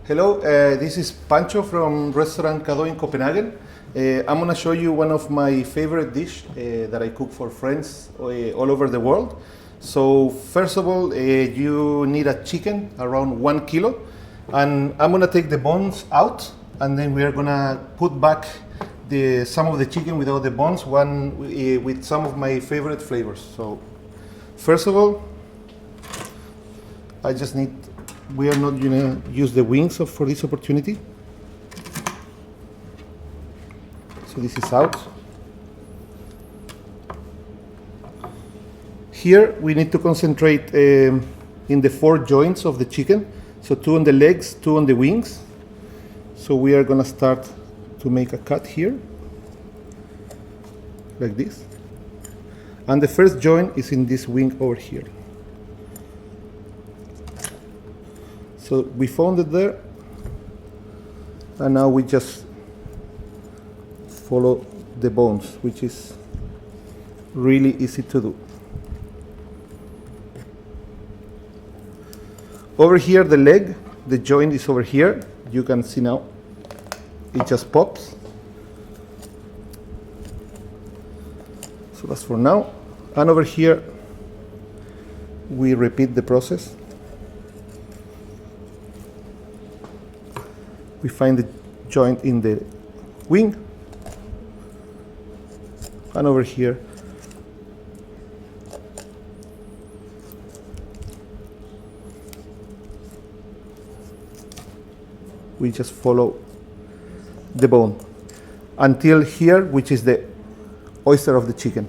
Hello, this is Pancho from Restaurant Cado in Copenhagen. I'm gonna show you one of my favorite dish that I cook for friends all over the world. So first of all, you need a chicken around 1 kilo, and I'm gonna take the bones out, and then we are gonna put back some of the chicken without the bones, with some of my favorite flavors. So first of all, we are not gonna use the wings for this opportunity. So this is out. Here we need to concentrate in the 4 joints of the chicken. So 2 on the legs, 2 on the wings. So we are gonna start to make a cut here, like this. And the first joint is in this wing over here. So we found it there, and now we just follow the bones, which is really easy to do. Over here, the leg, the joint is over here. You can see now, it just pops. So that's for now. And over here, we repeat the process. We find the joint in the wing, and over here we just follow the bone until here, which is the oyster of the chicken.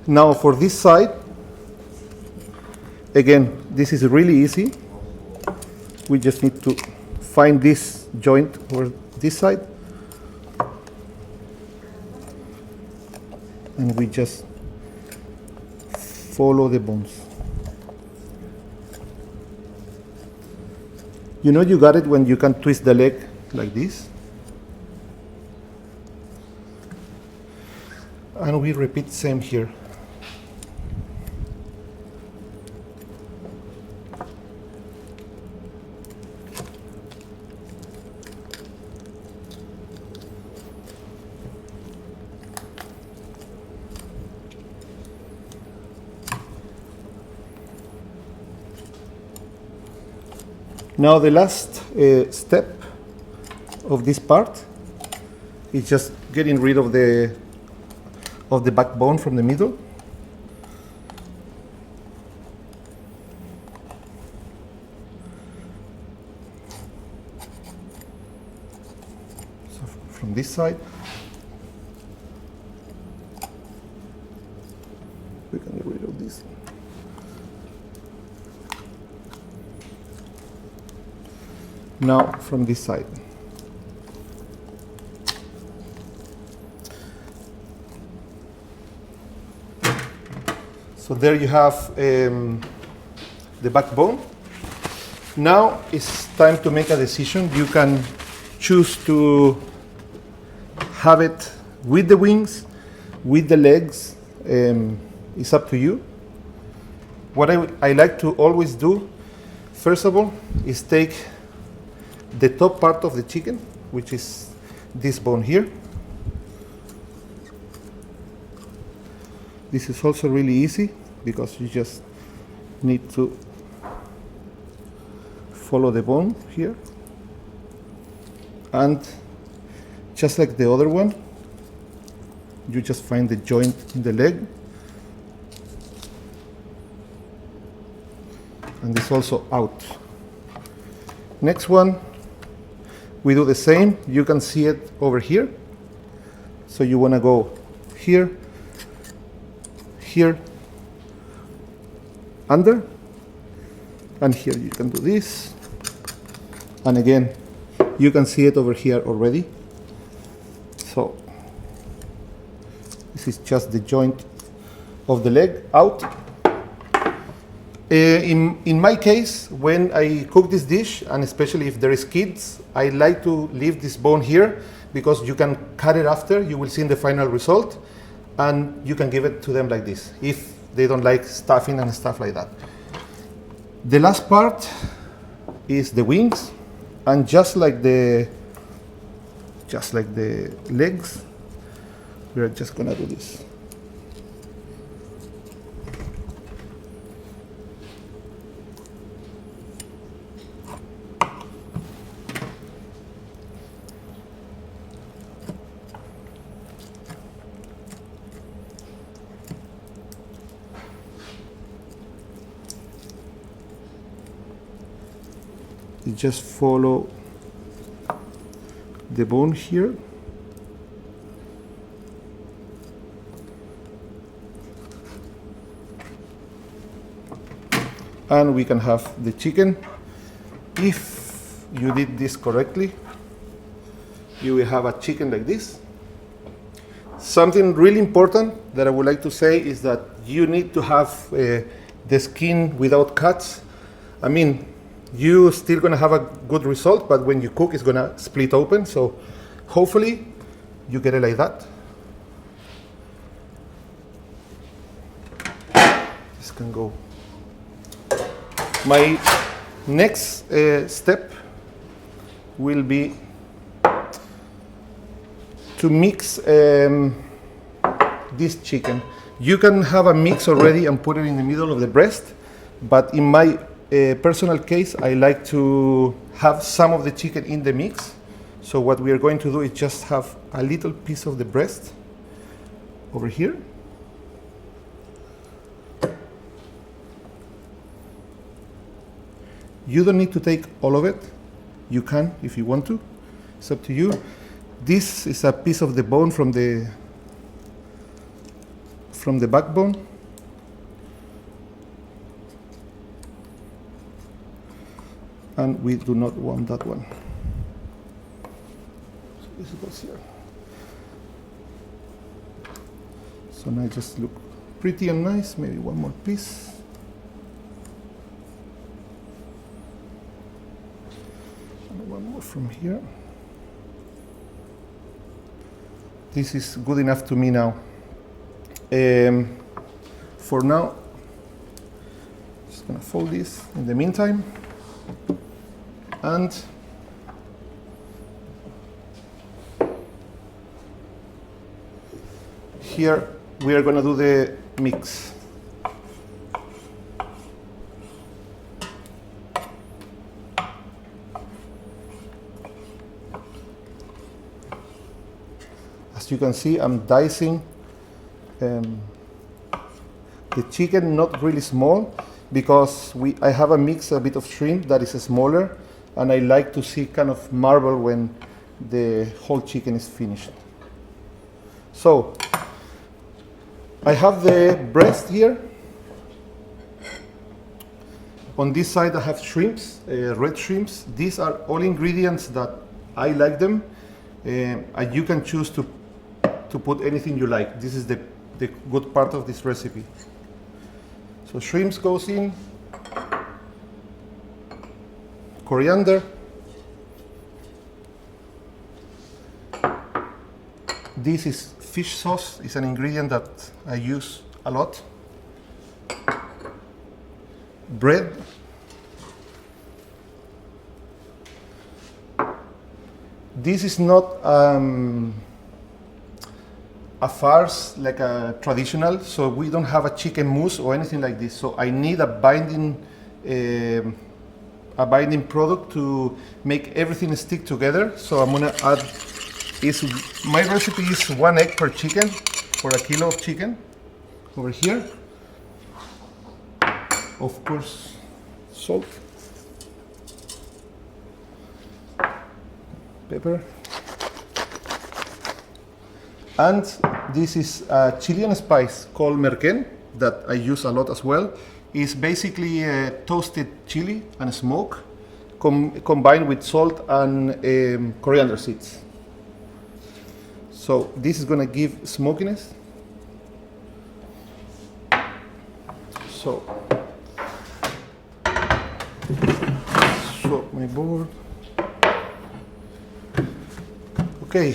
Now for this side, again, this is really easy. We just need to find this joint over this side, and we just follow the bones. You know you got it when you can twist the leg like this. And we repeat same here. Now the last step of this part is just getting rid of the backbone from the middle. So from this side, we can get rid of this. Now from this side. So there you have the backbone. Now it's time to make a decision. You can choose to have it with the wings, with the legs. It's up to you. What I like to always do, first of all, is take the top part of the chicken, which is this bone here. This is also really easy because you just need to follow the bone here, and just like the other one, you just find the joint in the leg, and it's also out. Next one, we do the same. You can see it over here. So you want to go here, here, under, and here you can do this. And again, you can see it over here already. So this is just the joint of the leg out. In my case, when I cook this dish, and especially if there is kids, I like to leave this bone here because you can cut it after. You will see in the final result, and you can give it to them like this. If they don't like stuffing and stuff like that. The last part is the wings, and just like the legs, we're just gonna do this. You just follow the bone here. And we can have the chicken. If you did this correctly, you will have a chicken like this. Something really important that I would like to say is that you need to have the skin without cuts. I mean, you're still gonna have a good result, but when you cook, it's gonna split open. So hopefully you get it like that. This can go. My next step will be to mix this chicken. You can have a mix already and put it in the middle of the breast, but in my personal case, I like to have some of the chicken in the mix. So what we are going to do is just have a little piece of the breast over here. You don't need to take all of it. You can if you want to. It's up to you. This is a piece of the bone from the backbone. And we do not want that one. So this goes here. So now it just look pretty and nice. Maybe one more piece. And one more from here. This is good enough to me now. For now, just gonna fold this in the meantime. And here we are going to do the mix. As you can see, I'm dicing the chicken, not really small, because I have a mix, a bit of shrimp that is smaller, and I like to see kind of marble when the whole chicken is finished. So I have the breast here. On this side I have shrimps, red shrimps. These are all ingredients that I like them. And you can choose to put anything you like. This is the good part of this recipe. So shrimps goes in, coriander, this is fish sauce. It's an ingredient that I use a lot. Bread, this is not a farce like a traditional, so we don't have a chicken mousse or anything like this. So I need a binding product to make everything stick together. So I'm gonna add, my recipe is 1 egg per chicken for a kilo of chicken. Over here, of course, salt, pepper. And this is a Chilean spice called merquén that I use a lot as well. It's basically toasted chili and smoke combined with salt and coriander seeds. So this is going to give smokiness. So swap my board. Okay.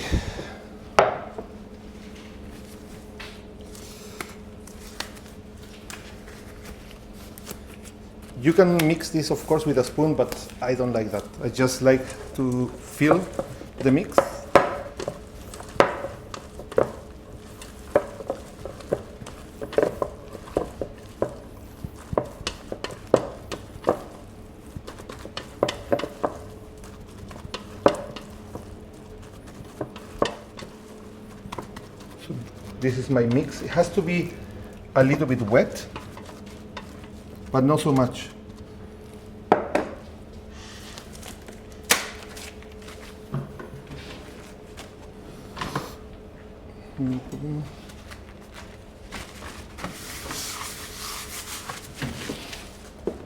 You can mix this, of course, with a spoon, but I don't like that. I just like to feel the mix. So this is my mix. It has to be a little bit wet, but not so much.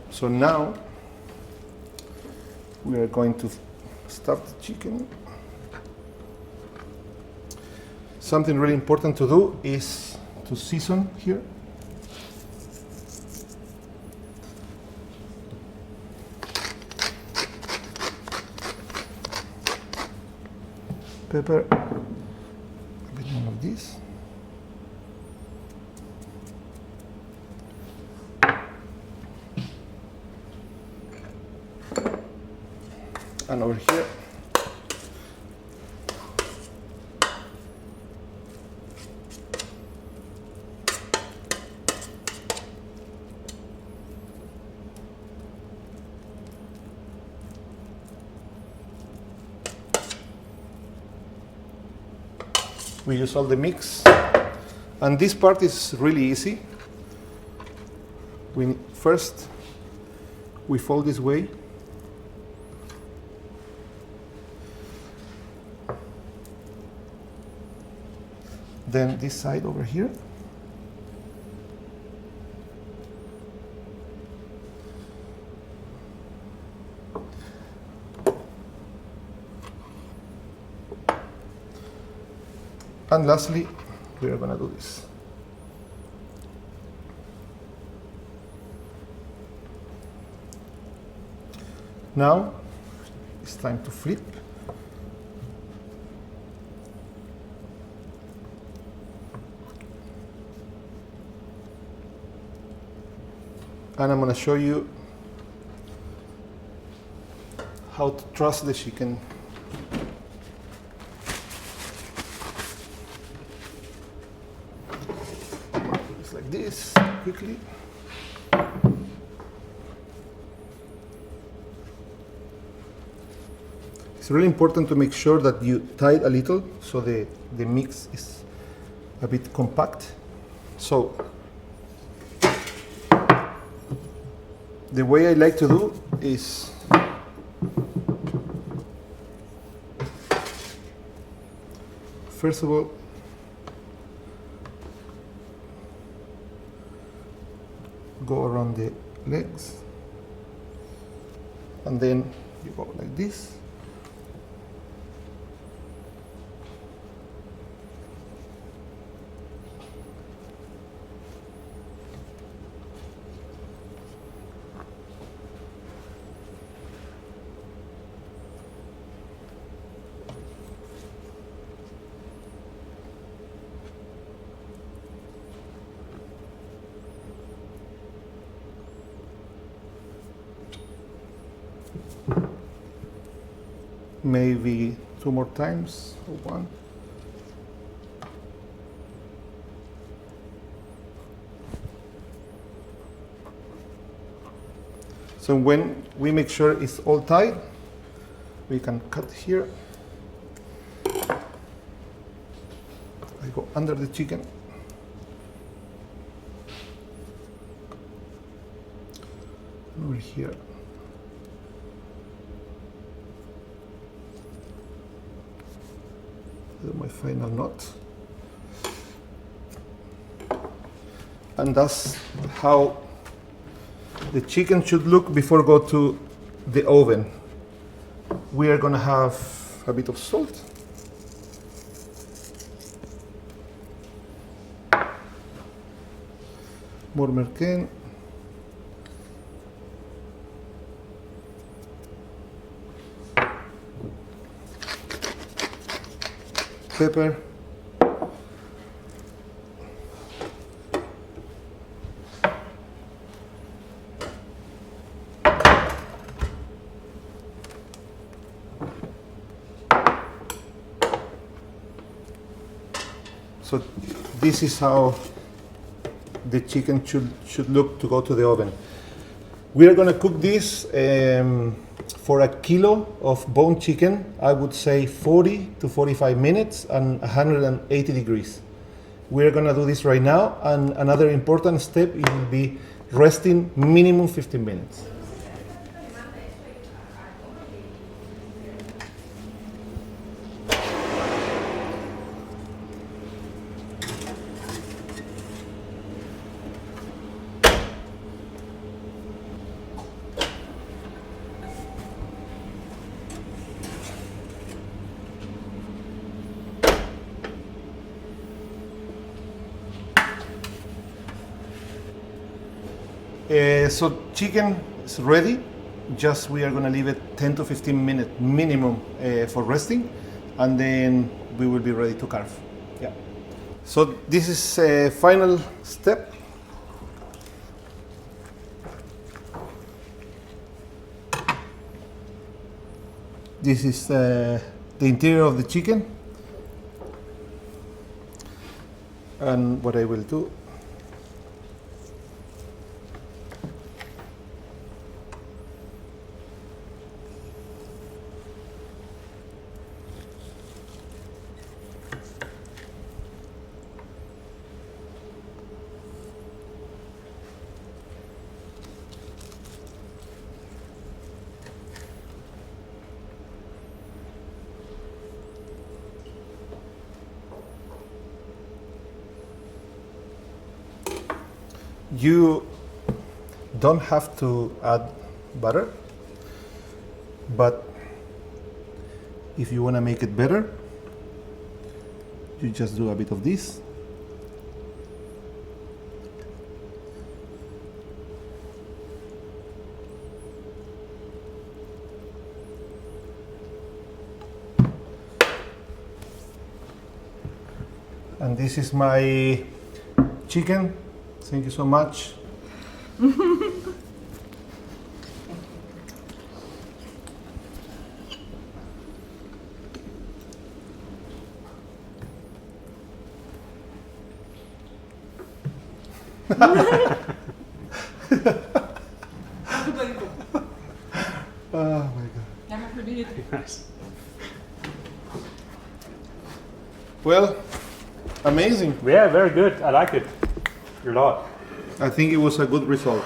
So now we are going to start the chicken. Something really important to do is to season here. Pepper, a bit more of this. And over here, we use all the mix. And this part is really easy. First, we fold this way. Then this side over here. And lastly, we are going to do this. Now it's time to flip. And I'm going to show you how to truss the chicken. Just like this, quickly. It's really important to make sure that you tie it a little so the mix is a bit compact. So the way I like to do is first of all, go around the legs, and then you go like this. Maybe 2 more times, or 1. So when we make sure it's all tied, we can cut here. I go under the chicken. Over here. My final knot, and that's how the chicken should look before go to the oven. We are gonna have a bit of salt, more merquén, pepper, So this is how the chicken should look to go to the oven. We are going to cook this for a kilo of bone chicken. I would say 40 to 45 minutes and 180 degrees. We're going to do this right now, and another important step, it will be resting minimum 15 minutes. So chicken is ready. Just we are going to leave it 10 to 15 minutes minimum for resting, and then we will be ready to carve. Yeah. So this is a final step. This is the interior of the chicken, and what I will do. You don't have to add butter, but if you want to make it better, you just do a bit of this. And this is my chicken. Thank you so much. Oh my god. Jammer verdiend. Well, amazing. Yeah, very good. I like it a lot. I think it was a good result.